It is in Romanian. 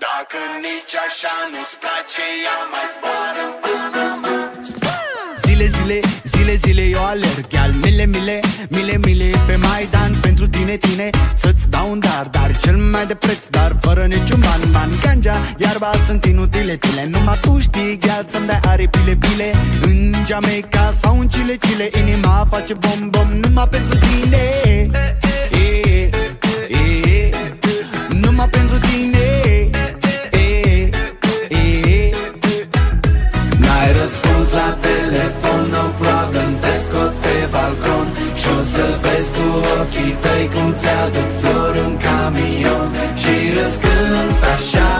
Dacă nici așa nu-ți place, ia mai zboară în Panama. Zile, zile, zile, zile eu alerg, al mile, mile, mile, mile pe Maidan. Pentru tine, tine, să-ți dau un dar, dar cel mai de preț, dar fără niciun ban. Ban, ganja, iarba sunt inutile, tile. Numai tu știi, gheal, să-mi dai aripile, bile. În Jamaica sau în Chile, Chile, inima face bom, bom, numai pentru tine. Numai pentru tine. N-ai răspuns la telefon, no problem, te scot pe balcon și o să vezi cu ochii tăi cum ți-aduc flori un camion și îți cânt așa